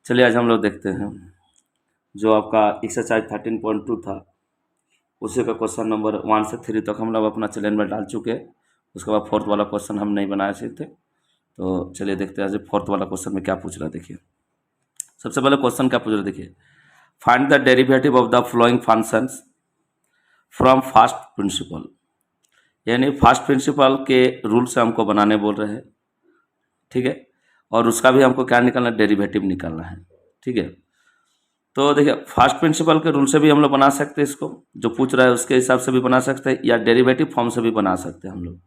चलिए आज हम लोग देखते हैं जो आपका एक्सरसाइज 13.2 था उसी का क्वेश्चन नंबर 1 से 3 तक हम लोग अपना चैलेंज में डाल चुके हैं। उसके बाद फोर्थ वाला क्वेश्चन हम नहीं बनाए थे, तो चलिए देखते हैं आज फोर्थ वाला क्वेश्चन में क्या पूछ रहा है। देखिए सबसे पहले क्वेश्चन क्या पूछ रहा है, देखिए find the derivative of the flowing functions from first principle, यानी फर्स्ट प्रिंसिपल के रूल से हमको बनाने बोल रहे हैं। ठीक है, और उसका भी हमको क्या निकालना है, डेरिवेटिव निकालना है। ठीक है, तो देखिए फर्स्ट प्रिंसिपल के रूल से भी हम लोग बना सकते हैं, इसको जो पूछ रहा है उसके हिसाब से भी बना सकते हैं, या डेरिवेटिव फॉर्म से भी बना सकते हैं हम लोग।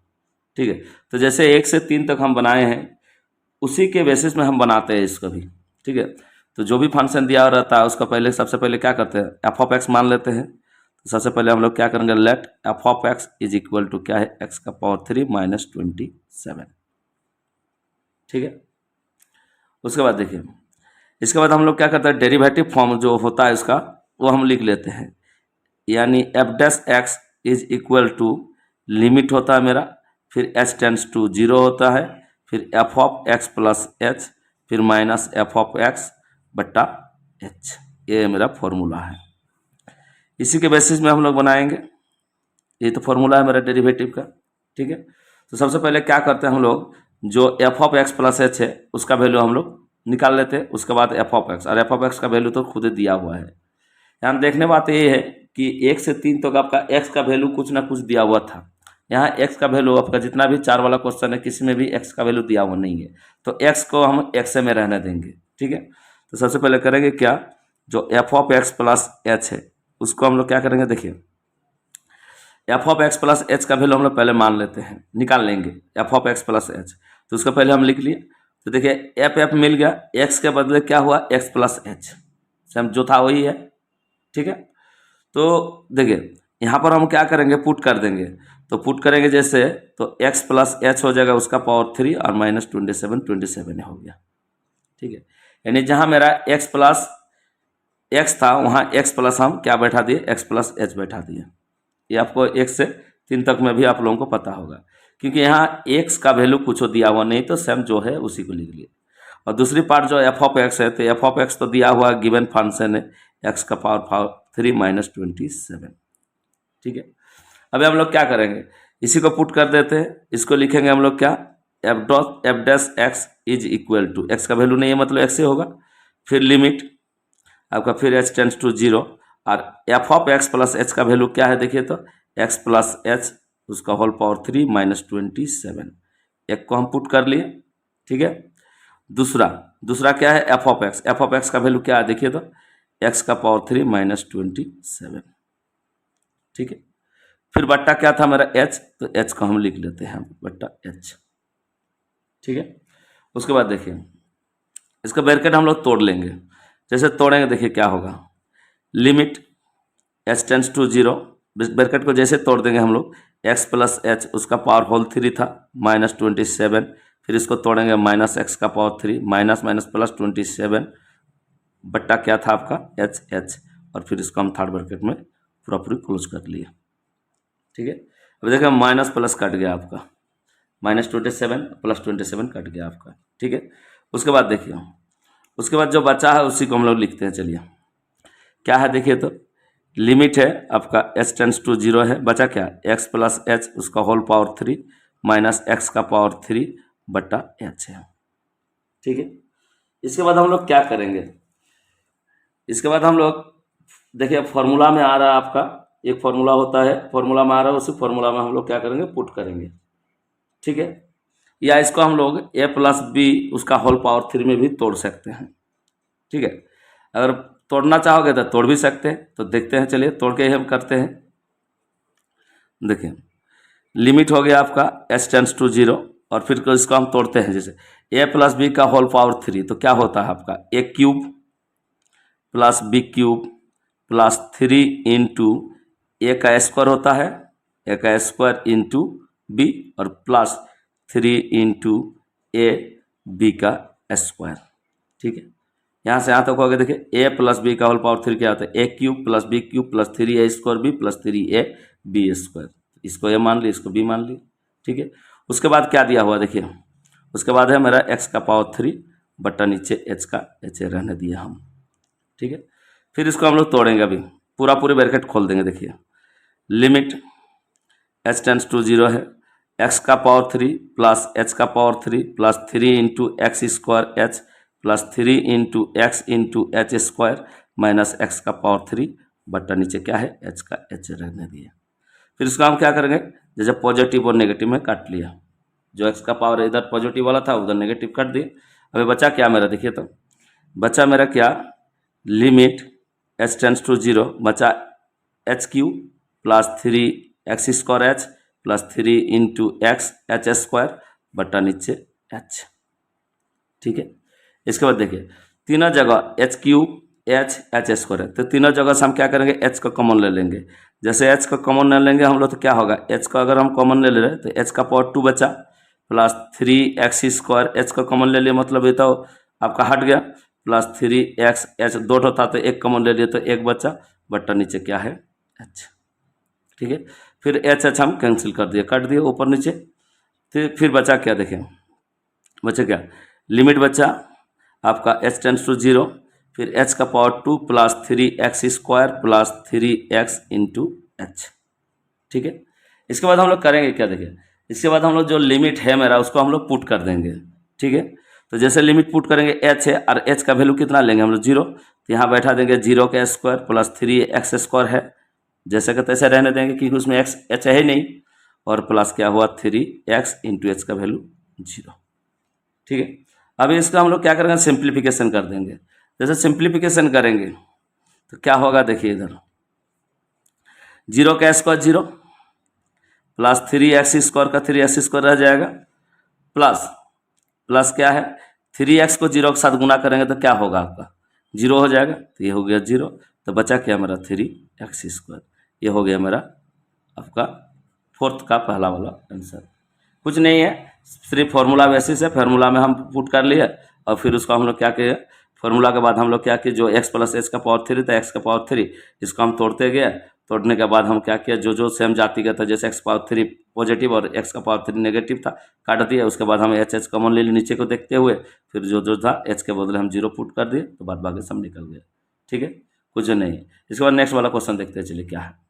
ठीक है, तो जैसे 1 से 3 तक हम बनाए हैं उसी के बेसिस में हम बनाते हैं इसको भी। ठीक है, तो जो भी फंक्शन दिया रहता है उसका पहले सबसे पहले क्या करते हैं, एफ ऑफ एक्स मान लेते हैं। तो सबसे पहले हम लोग क्या करेंगे, let F of X is equal to क्या है, एक्स का पावर 3 माइनस 27। ठीक है, उसके बाद देखिए इसके बाद हम लोग क्या करते हैं, डेरिवेटिव फॉर्म जो होता है इसका वो हम लिख लेते हैं, यानी F dash X is equal to limit होता है मेरा, फिर एच टेंस टू 0 होता है, फिर F of x plus H, फिर माइनस एफ ऑफ एक्स बट्टा एच। ये मेरा फॉर्मूला है, इसी के बेसिस में हम लोग बनाएंगे। ये तो फॉर्मूला है मेरा डेरिवेटिव का। ठीक है, तो सबसे पहले क्या करते हैं हम लोग, जो F of x plus H है उसका वैल्यू हम लोग निकाल लेते हैं। उसके बाद एफ ऑफ एक्स, और एफ ऑफ एक्स का वैल्यू तो खुद ही दिया हुआ है। यहाँ देखने बात ये है कि 1 से 3 तक आपका एक्स का वैल्यू कुछ ना कुछ दिया हुआ था। यहाँ एक्स का वैल्यू आपका जितना भी 4 वाला क्वेश्चन है किसी में भी एक्स का वैल्यू दिया हुआ नहीं है, तो एक्स को हम एक्स में रहने देंगे। ठीक है, तो सबसे पहले करेंगे क्या, जो F of x plus H है उसको हम लोग क्या करेंगे, देखिए F of x plus H का वैल्यू हम लोग पहले मान लेते हैं, निकाल लेंगे F of x plus H. तो उसको पहले हम लिख लिए, तो देखिए एफ एफ मिल गया, एक्स के बदले क्या हुआ, एक्स प्लस एच, सेम जो था वही है। ठीक है, तो देखिए यहाँ पर हम क्या करेंगे, पुट कर देंगे। तो पुट करेंगे जैसे, तो एक्स प्लस एच हो जाएगा उसका पावर 3 और माइनस 27 हो गया। ठीक है, यानी जहाँ मेरा एक्स प्लस एक्स था वहाँ एक्स प्लस हम क्या बैठा दिए, एक्स प्लस एच बैठा दिए। ये आपको 1 से 3 तक में भी आप लोगों को पता होगा, क्योंकि यहाँ एक्स का वैल्यू कुछ दिया हुआ नहीं, तो सेम जो है उसी को लिख लिए। और दूसरी पार्ट जो एफ ऑफ एक्स है, तो एफ ऑफ एक्स तो दिया हुआ गिवन फंक्शन है, एक्स का पावर 3 माइनस 27। ठीक है, अभी हम लोग क्या करेंगे, इसी को पुट कर देते हैं। इसको लिखेंगे हम लोग क्या, F dash X is equal to, X का वैल्यू नहीं है मतलब एक्स ही होगा, फिर लिमिट आपका, फिर एच टेंस टू 0, और F of x plus H का वैल्यू क्या है, देखिए तो एक्स प्लस एच उसका होल पावर 3 माइनस 27। एक को हम पुट कर लिए। ठीक है, दूसरा क्या है, एफ ऑफ एक्स का वैल्यू क्या है, देखिए तो एक्स का पावर 3 माइनस 27। ठीक है, फिर बट्टा क्या था मेरा एच, तो एच को हम लिख लेते हैं बट्टा एच। ठीक है, उसके बाद देखिए इसका ब्रैकेट हम लोग तोड़ लेंगे। जैसे तोड़ेंगे देखिए क्या होगा, limit H tends to 0, bracket को जैसे तोड़ देंगे हम लोग, एक्स प्लस एच उसका पावर होल 3 था माइनस 27, फिर इसको तोड़ेंगे माइनस एक्स का पावर 3 माइनस माइनस प्लस 27 बट्टा क्या था आपका एच एच, और फिर इसको हम थर्ड ब्रैकेट में पूरी क्लोज कर लिए। ठीक है, अब देखिए माइनस प्लस कट गया आपका, माइनस 27 प्लस 27 कट गया आपका। ठीक है, उसके बाद देखिए उसके बाद जो बचा है उसी को हम लोग लिखते हैं। चलिए क्या है, देखिए तो लिमिट है आपका एच टेंस टू 0 है, बचा क्या, एक्स प्लस एच उसका होल पावर 3 माइनस एक्स का पावर 3 बट्टा एच है। ठीक है, इसके बाद हम लोग क्या करेंगे, इसके बाद हम लोग देखिए फॉर्मूला में आ रहा है आपका, एक फॉर्मूला होता है, फॉर्मूला में आ रहा है, उसी फॉर्मूला में हम लोग क्या करेंगे, पुट करेंगे। ठीक है, या इसको हम लोग ए प्लस बी उसका होल पावर 3 में भी तोड़ सकते हैं। ठीक है, अगर तोड़ना चाहोगे तो तोड़ भी सकते हैं, तो देखते हैं, चलिए तोड़ के ही हम करते हैं। देखिए लिमिट हो गया आपका एच टेंस टू 0, और फिर इसको हम तोड़ते हैं, जैसे ए प्लस बी का होल पावर 3, तो क्या होता है आपका A cube plus B cube plus 3 into A का स्क्वायर होता है, ए का स्क्वायर इंटू बी, और प्लस 3 इंटू ए बी का स्क्वायर। ठीक है, यहाँ से यहाँ तक हो गया। देखिए ए प्लस बी का होल पावर 3 क्या होता है, A cube plus 3 A square B plus 3 A B square, इसको ए मान ली, इसको बी मान ली। ठीक है, उसके बाद क्या दिया हुआ देखिए, उसके बाद है मेरा एक्स का पावर 3 बट्टा नीचे एच का एच रहने दिया हम। ठीक है, फिर इसको हम लोग तोड़ेंगे। अभी पूरी ब्रैकेट खोल देंगे। देखिए लिमिट एच टेंस टू 0 है, एक्स का पावर 3 प्लस एच का power 3 plus 3 into x square H plus 3 into x into H square minus X का पावर 3 बट्टा नीचे क्या है एच का एच रहने दिया। फिर इसको हम क्या करेंगे, जैसे पॉजिटिव और नेगेटिव में काट लिया, जो एक्स का पावर इधर पॉजिटिव वाला था उधर नेगेटिव काट दिए। अभी बचा क्या मेरा, देखिए तो बचा मेरा क्या, लिमिट एच टेंस टू 0 बचा H Q plus 3 x square H plus 3 into x H square बट्टा नीचे एच। ठीक है, इसके बाद देखिए तीनों जगह H Q H H square है, तो तीनों जगह से हम क्या करेंगे एच का कॉमन ले लेंगे। जैसे एच का कॉमन ले लेंगे हम लोग तो क्या होगा, एच का अगर हम कॉमन ले रहे तो एच का पावर 2 बचा प्लस 3 एक्स स्क्वायर एच का कॉमन ले लिए, मतलब ये तो आपका हट गया, प्लस 3 एक्स एच दो होता तो एक कॉमन ले लिए तो एक बचा बट्टा नीचे क्या है एच। ठीक है, फिर एच एच हम कैंसिल कर दिए, काट दिए ऊपर नीचे। फिर बचा क्या, देखें बचा क्या, लिमिट बचा आपका एच टेंस टू 0 फिर एच का power 2 plus 3 x square plus 3 x into H. ठीक है, इसके बाद हम लोग करेंगे क्या, देखिए इसके बाद हम लोग जो लिमिट है मेरा उसको हम लोग पुट कर देंगे। ठीक है, तो जैसे लिमिट पुट करेंगे एच है और एच का वैल्यू कितना लेंगे हम लोग 0, तो यहाँ बैठा देंगे 0 का स्क्वायर प्लस 3 एक्स स्क्वायर है, जैसे कि तैसे रहने देंगे क्योंकि उसमें एक्स एच है ही नहीं, और प्लस क्या हुआ 3 एक्स इंटू एच का वैल्यू 0। ठीक है, अभी इसका हम लोग क्या करेंगे, सिंप्लीफिकेशन कर देंगे। जैसे सिंप्लीफिकेशन करेंगे तो क्या होगा, देखिए इधर 0 का स्क्वायर 0 प्लस 3 एक्स स्क्वायर का 3 एक्स स्क्वायर रह जाएगा प्लस प्लस क्या है 3 एक्स को 0 के साथ गुना करेंगे तो क्या होगा आपका 0 हो जाएगा, तो ये हो गया 0, तो बचा क्या मेरा 3 एक्स स्क्वायर। ये हो गया मेरा आपका फोर्थ का पहला वाला आंसर। कुछ नहीं है, सिर्फ फार्मूला बेसिस है, फार्मूला में हम पुट कर लिए और फिर उसको हम लोग क्या किए, फार्मूला के बाद हम लोग क्या किए, जो x प्लस एच का पावर 3 था एक्स का पावर 3 इसको हम तोड़ते गए, तोड़ने के बाद हम क्या किया, जो सेम जाति का था जैसे x पावर 3 पॉजिटिव और x का पावर 3 नेगेटिव था काट दिया। उसके बाद हम एच कॉमन ले लिए नीचे को देखते हुए, फिर जो था h के बदले हम 0 पुट कर दिए, तो बाद बाकी सब निकल गया। ठीक है, कुछ नहीं। इसके बाद नेक्स्ट वाला क्वेश्चन देखते हैं, चलिए क्या है।